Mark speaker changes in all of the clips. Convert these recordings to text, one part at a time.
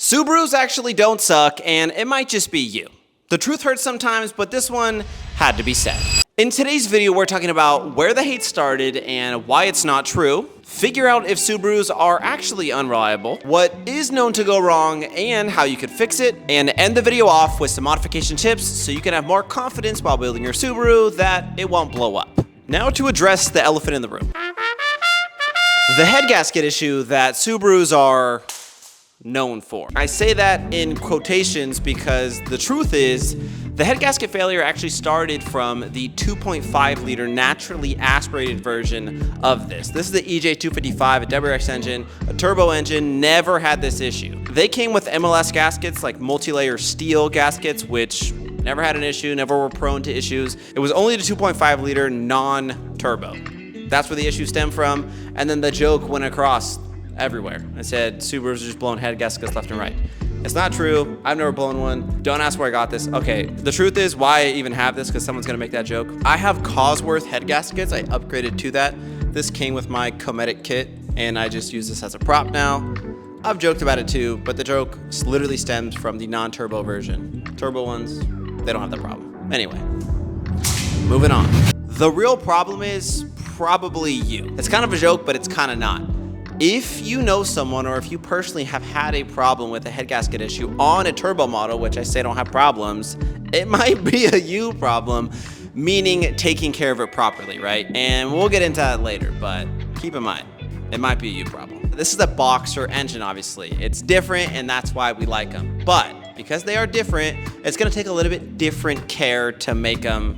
Speaker 1: Subarus actually don't suck, and it might just be you. The truth hurts sometimes, but this one had to be said. In today's video, we're talking about where the hate started and why it's not true, figure out if Subarus are actually unreliable, what is known to go wrong, and how you could fix it, and end the video off with some modification tips so you can have more confidence while building your Subaru that it won't blow up. Now to address the elephant in the room. The head gasket issue that Subarus are known for. I say that in quotations because the truth is the head gasket failure actually started from the 2.5 liter naturally aspirated version of this. This is the EJ255, a WRX engine, a turbo engine, never had this issue. They came with MLS gaskets like multi-layer steel gaskets, which never had an issue, never were prone to issues. It was only the 2.5 liter non-turbo. That's where the issue stemmed from. And then the joke went across everywhere. I said Subarus are just blowing head gaskets left and right. It's not true. I've never blown one. Don't ask where I got this. Okay, the truth is why I even have this, because someone's gonna make that joke. I have Cosworth head gaskets. I upgraded to that. This came with my Cometic kit, and I just use this as a prop now. I've joked about it too, but the joke literally stems from the non-turbo version. Turbo ones, they don't have that problem. Anyway, moving on. The real problem is probably you. It's kind of a joke, but it's kind of not. If you know someone, or if you personally have had a problem with a head gasket issue on a turbo model, which I say don't have problems, it might be a you problem, meaning taking care of it properly, right? And we'll get into that later, but keep in mind, it might be a you problem. This is a boxer engine, obviously. It's different, and that's why we like them. But because they are different, it's gonna take a little bit different care to make them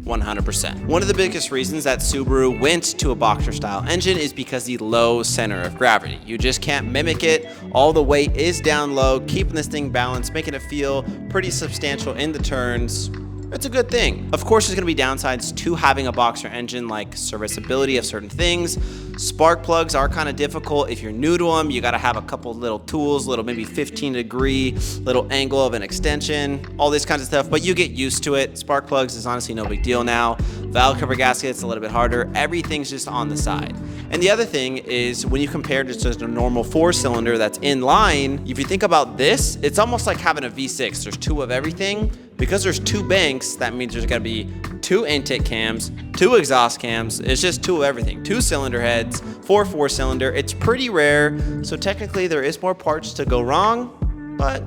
Speaker 1: 100%. One of the biggest reasons that Subaru went to a boxer style engine is because the low center of gravity. You just can't mimic it. All the weight is down low, keeping this thing balanced, making it feel pretty substantial in the turns. It's a good thing. Of course, there's gonna be downsides to having a boxer engine, like serviceability of certain things. Spark plugs are kind of difficult. If you're new to them, you gotta have a couple little tools, little maybe 15-degree little angle of an extension, all this kinds of stuff, but you get used to it. Spark plugs is honestly no big deal now. Valve cover gaskets, a little bit harder. Everything's just on the side. And the other thing is when you compare just to a normal 4-cylinder that's in line, if you think about this, it's almost like having a V6. There's two of everything. Because there's two banks, that means there's gonna be two intake cams, two exhaust cams. It's just two of everything. 2 cylinder heads, 4-cylinder. It's pretty rare, so technically there is more parts to go wrong, but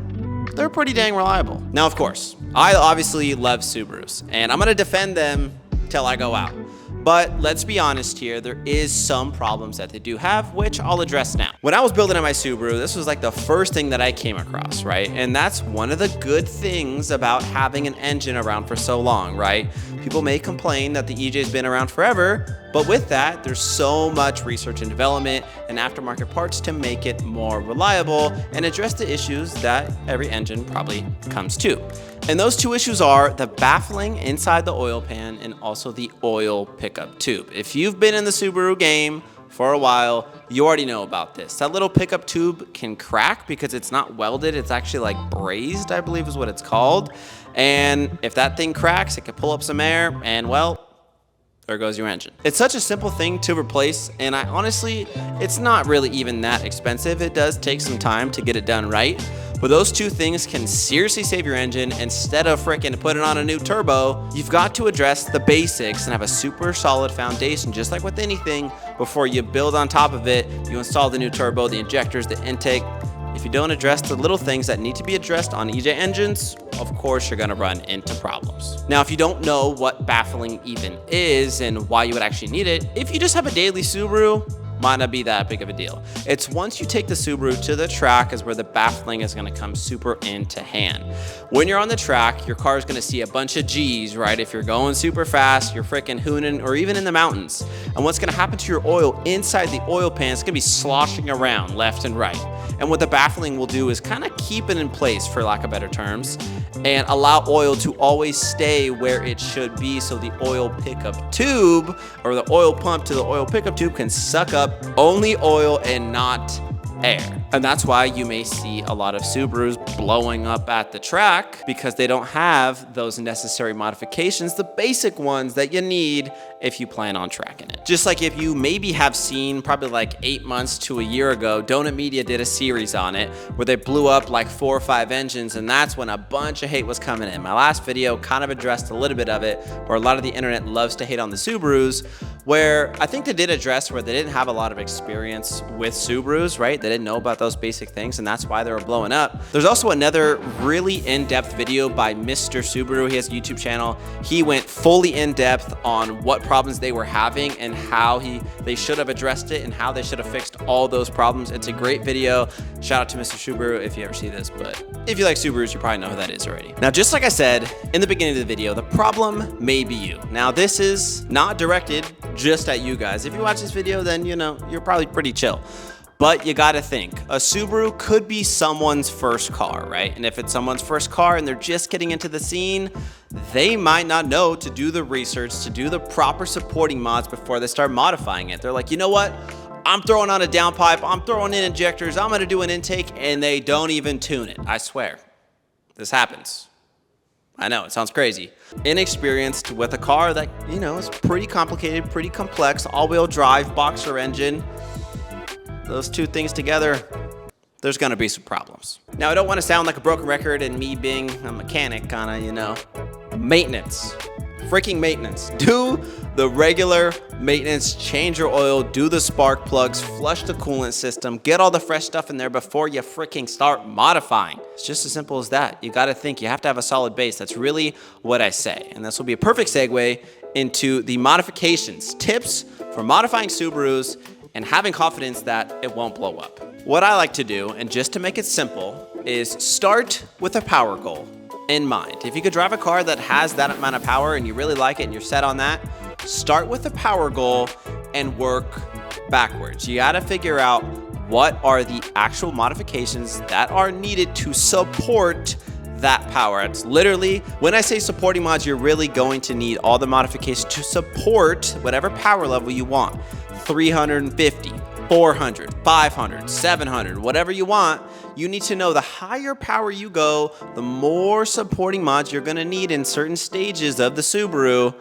Speaker 1: they're pretty dang reliable. Now, of course, I obviously love Subarus, and I'm gonna defend them till I go out. But let's be honest here, there is some problems that they do have, which I'll address now. When I was building on my Subaru, this was like the first thing that I came across, right? And that's one of the good things about having an engine around for so long, right? People may complain that the EJ's been around forever, but with that, there's so much research and development and aftermarket parts to make it more reliable and address the issues that every engine probably comes to. And those two issues are the baffling inside the oil pan and also the oil pickup tube. If you've been in the Subaru game for a while, you already know about this. That little pickup tube can crack because it's not welded. It's actually like brazed, I believe is what it's called. And if that thing cracks, it can pull up some air and, well, there goes your engine. It's such a simple thing to replace, and it's not really even that expensive. It does take some time to get it done right. But those two things can seriously save your engine. Instead of freaking putting on a new turbo, you've got to address the basics and have a super solid foundation, just like with anything. Before you build on top of it, you install the new turbo, the injectors, the intake. If you don't address the little things that need to be addressed on EJ engines, of course you're gonna run into problems. Now, if you don't know what baffling even is and why you would actually need it, if you just have a daily Subaru, might not be that big of a deal. It's once you take the Subaru to the track is where the baffling is gonna come super into hand. When you're on the track, your car is gonna see a bunch of G's, right? If you're going super fast, you're freaking hooning, or even in the mountains. And what's gonna happen to your oil inside the oil pan, it's gonna be sloshing around left and right. And what the baffling will do is kind of keep it in place, for lack of better terms, and allow oil to always stay where it should be so the oil pickup tube, or the oil pump to the oil pickup tube, can suck up only oil and not air. And that's why you may see a lot of Subarus blowing up at the track, because they don't have those necessary modifications, the basic ones that you need if you plan on tracking it. Just like if you maybe have seen probably like 8 months to a year ago, Donut Media did a series on it where they blew up like 4 or 5 engines, and that's when a bunch of hate was coming in. My last video kind of addressed a little bit of it, where a lot of the internet loves to hate on the Subarus, where I think they did address where they didn't have a lot of experience with Subarus, right? They didn't know about those basic things, and that's why they were blowing up. There's also another really in-depth video by Mr. Subaru. He has a YouTube channel. He went fully in-depth on what problems they were having and how they should have addressed it and how they should have fixed all those problems. It's a great video. Shout out to Mr. Subaru if you ever see this, but if you like Subarus, you probably know who that is already. Now, just like I said in the beginning of the video, the problem may be you. Now, this is not directed just at you guys. If you watch this video, then you know, you're probably pretty chill. But you gotta think, a Subaru could be someone's first car, right? And if it's someone's first car and they're just getting into the scene, they might not know to do the research, to do the proper supporting mods before they start modifying it. They're like, you know what? I'm throwing on a downpipe, I'm throwing in injectors, I'm gonna do an intake, and they don't even tune it. I swear, this happens. I know, it sounds crazy. Inexperienced with a car that, you know, is pretty complicated, pretty complex, all-wheel drive, boxer engine. Those two things together, there's gonna be some problems. Now, I don't wanna sound like a broken record and me being a mechanic, kinda, you know. Maintenance, freaking maintenance. Do the regular maintenance, change your oil, do the spark plugs, flush the coolant system, get all the fresh stuff in there before you freaking start modifying. It's just as simple as that. You gotta think, you have to have a solid base. That's really what I say. And this will be a perfect segue into the modifications, tips for modifying Subarus and having confidence that it won't blow up. What I like to do, and just to make it simple, is start with a power goal in mind. If you could drive a car that has that amount of power and you really like it and you're set on that, start with a power goal and work backwards. You gotta figure out what are the actual modifications that are needed to support that power. It's literally, when I say supporting mods, you're really going to need all the modifications to support whatever power level you want. 350, 400, 500, 700, whatever you want. You need to know the higher power you go, the more supporting mods you're gonna need in certain stages of the Subaru.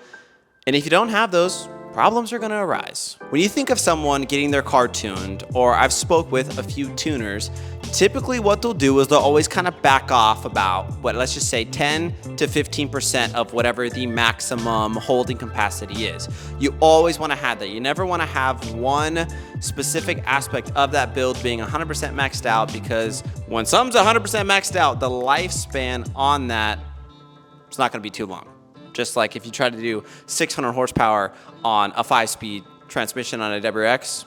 Speaker 1: And if you don't have those, problems are gonna arise. When you think of someone getting their car tuned, or I've spoke with a few tuners, typically what they'll do is they'll always kind of back off about, what, let's just say 10 to 15% of whatever the maximum holding capacity is. You always wanna have that. You never wanna have one specific aspect of that build being 100% maxed out, because when something's 100% maxed out, the lifespan on that, it's not gonna be too long. Just like if you try to do 600 horsepower on a 5-speed transmission on a WRX,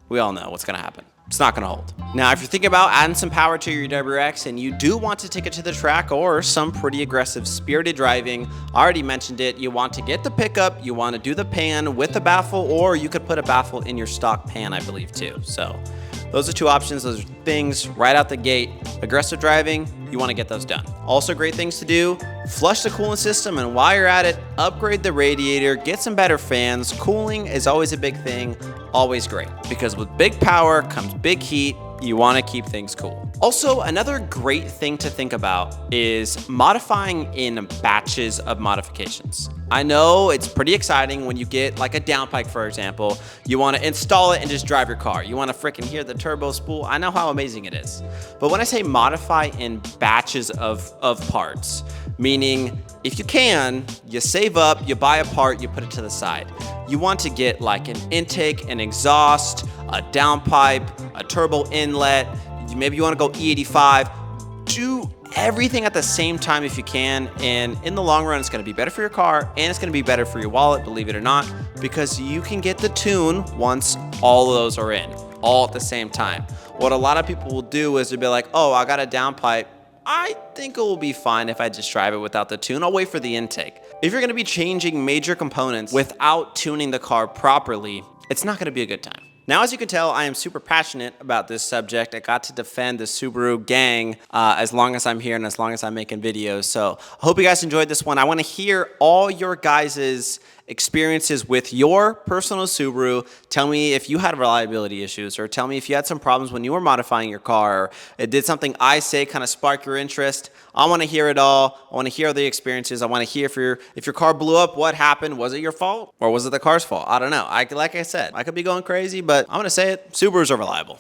Speaker 1: we all know what's gonna happen. It's not gonna hold. Now, if you're thinking about adding some power to your WRX and you do want to take it to the track or some pretty aggressive spirited driving, I already mentioned it, you want to get the pickup, you wanna do the pan with the baffle, or you could put a baffle in your stock pan, I believe too. So those are two options. Those are things right out the gate. Aggressive driving, you want to get those done. Also great things to do, flush the coolant system, and while you're at it, upgrade the radiator, get some better fans. Cooling is always a big thing, always great, because with big power comes big heat. You want to keep things cool. Also, another great thing to think about is modifying in batches of modifications. I know it's pretty exciting when you get like a downpipe, for example. You want to install it and just drive your car. You want to freaking hear the turbo spool. I know how amazing it is. But when I say modify in batches of parts, meaning if you can, you save up, you buy a part, you put it to the side. You want to get like an intake, an exhaust, a downpipe, a turbo inlet. Maybe you want to go E85. Do everything at the same time if you can, and in the long run, it's going to be better for your car and it's going to be better for your wallet, believe it or not, because you can get the tune once all of those are in, all at the same time. What a lot of people will do is they'll be like, oh, I got a downpipe. I think it will be fine if I just drive it without the tune. I'll wait for the intake. If you're going to be changing major components without tuning the car properly, it's not going to be a good time. Now, as you can tell, I am super passionate about this subject. I got to defend the Subaru gang as long as I'm here and as long as I'm making videos. So I hope you guys enjoyed this one. I want to hear all your guys' experiences with your personal Subaru. Tell me if you had reliability issues, or tell me if you had some problems when you were modifying your car, or it did something I say kind of spark your interest. I want to hear it all. I want to hear the experiences. I want to hear if your car blew up, what happened? Was it your fault or was it the car's fault? I don't know. Like I said, I could be going crazy, but I'm going to say it. Subarus are reliable.